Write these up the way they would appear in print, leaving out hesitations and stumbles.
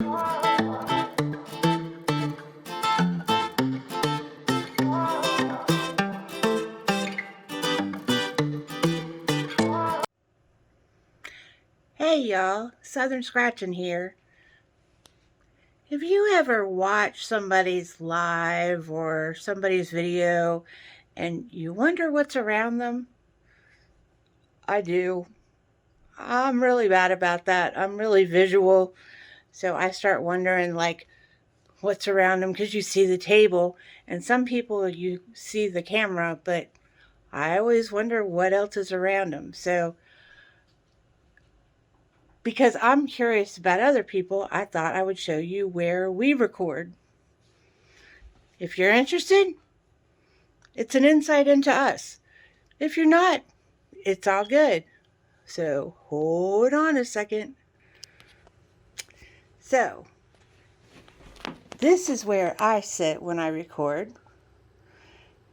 Hey y'all, Southern Scratching here. Have you ever watched somebody's live or somebody's video and you wonder what's around them? I do. I'm really bad about that. I'm really visual. So I start wondering, like, what's around them because you see the table, and some people you see the camera, but I always wonder what else is around them. So because I'm curious about other people, I thought I would show you where we record. If you're interested, it's an insight into us. If you're not, it's all good. So hold on a second. So, this is where I sit when I record.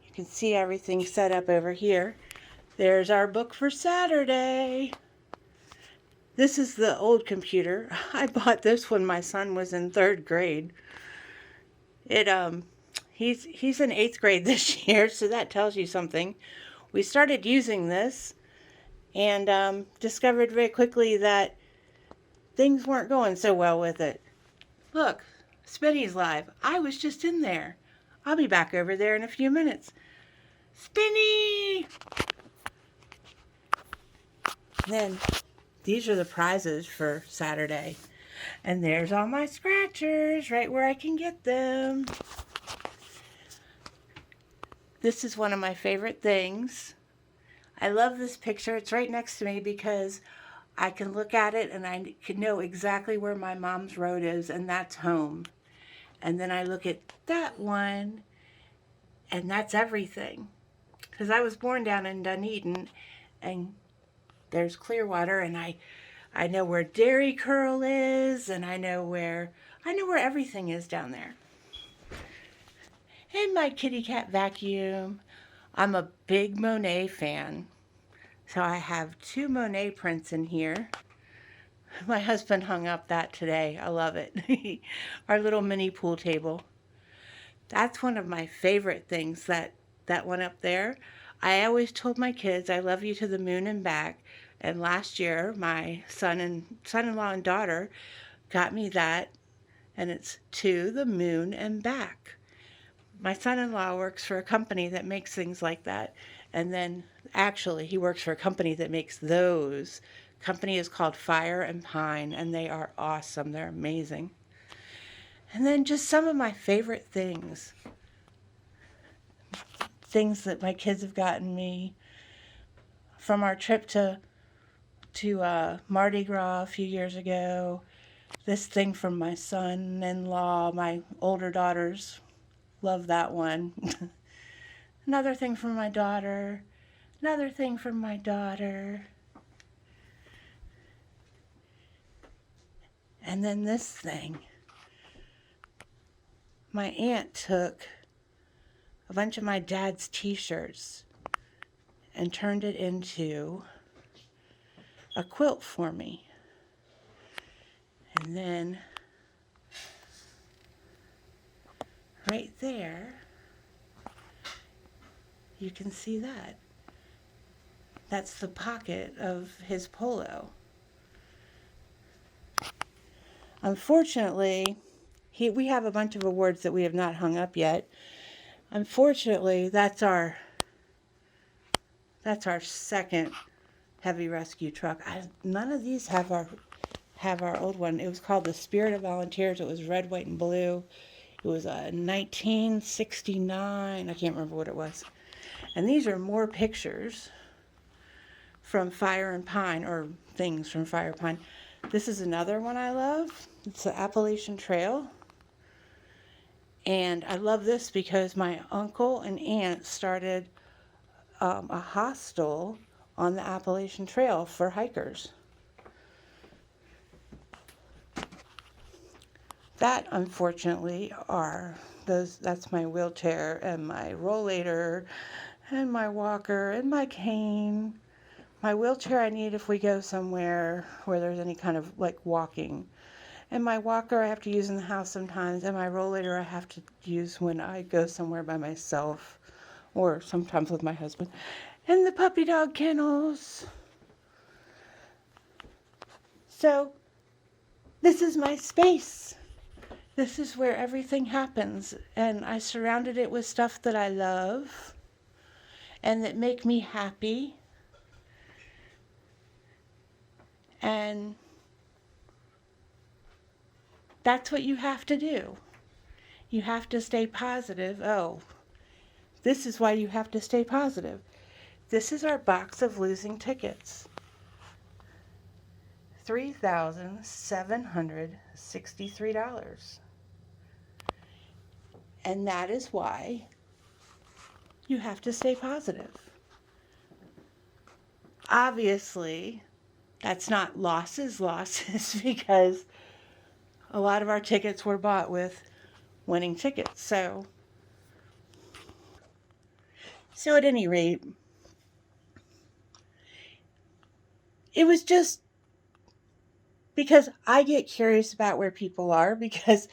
You can see everything set up over here. There's our book for Saturday. This is the old computer. I bought this when my son was in 3rd grade. It he's in 8th grade this year, so that tells you something. We started using this and discovered very quickly that things weren't going so well with it. Look, Spinny's live. I was just in there. I'll be back over there in a few minutes. Spinny! Then these are the prizes for Saturday. And there's all my scratchers right where I can get them. This is one of my favorite things. I love this picture. It's right next to me because I can look at it and I can know exactly where my mom's road is, and that's home. And then I look at that one, and that's everything. Because I was born down in Dunedin, and there's Clearwater, and I know where Dairy Curl is, and I know where everything is down there. And my kitty cat vacuum. I'm a big Monet fan. So I have 2 Monet prints in here. My husband hung up that today. I love it. Our little mini pool table. That's one of my favorite things, that one up there. I always told my kids I love you to the moon and back. And last year my son-in-law and daughter got me that, and it's to the moon and back. My son-in-law works for a company that makes things like that. And then actually he works for a company that makes those. Company is called Fire and Pine, and they are awesome. They're amazing. And then just some of my favorite things. Things that my kids have gotten me from our trip to Mardi Gras a few years ago. This thing from my son-in-law, my older daughters love that one. Another thing from my daughter. Another thing from my daughter. And then this thing. My aunt took a bunch of my dad's t-shirts and turned it into a quilt for me. And then right there, you can see that. That's the pocket of his polo. Unfortunately, we have a bunch of awards that we have not hung up yet. Unfortunately, that's our second heavy rescue truck. None of these have our old one. It was called the Spirit of Volunteers. It was red, white, and blue. It was a 1969. I can't remember what it was. And these are more pictures from Fire and Pine, or things from Fire and Pine. This is another one I love. It's the Appalachian Trail. And I love this because my uncle and aunt started a hostel on the Appalachian Trail for hikers. That, unfortunately, that's my wheelchair and my rollator and my walker and my cane. My wheelchair I need if we go somewhere where there's any kind of like walking. And my walker I have to use in the house sometimes, and my rollator I have to use when I go somewhere by myself or sometimes with my husband. And the puppy dog kennels. So this is my space. This is where everything happens, and I surrounded it with stuff that I love and that make me happy. And that's what you have to do. You have to stay positive. Oh, this is why you have to stay positive. This is our box of losing tickets. $3,763. And that is why you have to stay positive. Obviously, that's not losses because a lot of our tickets were bought with winning tickets. So at any rate, it was just because I get curious about where people are, because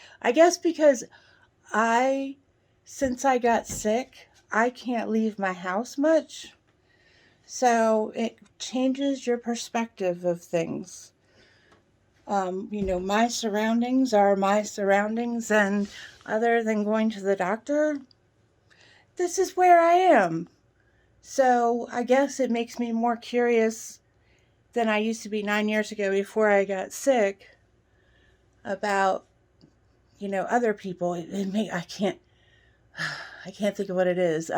since I got sick, I can't leave my house much. So it changes your perspective of things. My surroundings are my surroundings, and other than going to the doctor, this is where I am. So I guess it makes me more curious than I used to be 9 years ago before I got sick about, other people. I can't think of what it is.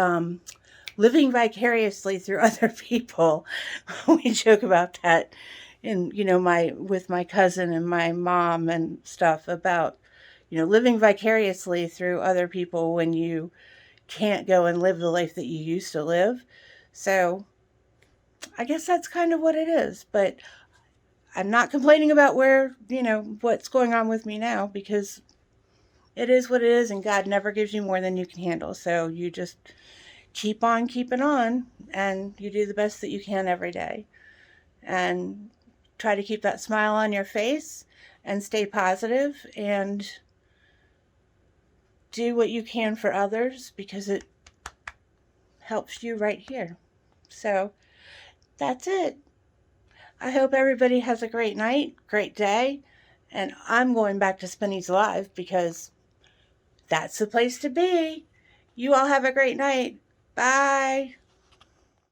Living vicariously through other people. We joke about that with my cousin and my mom and stuff about, living vicariously through other people when you can't go and live the life that you used to live. So I guess that's kind of what it is. But I'm not complaining about what's going on with me now, because it is what it is, and God never gives you more than you can handle. So you just keep on keeping on, and you do the best that you can every day. And try to keep that smile on your face and stay positive and do what you can for others, because it helps you right here. So that's it. I hope everybody has a great night, great day, and I'm going back to Spinny's Live because that's the place to be. You all have a great night. Bye.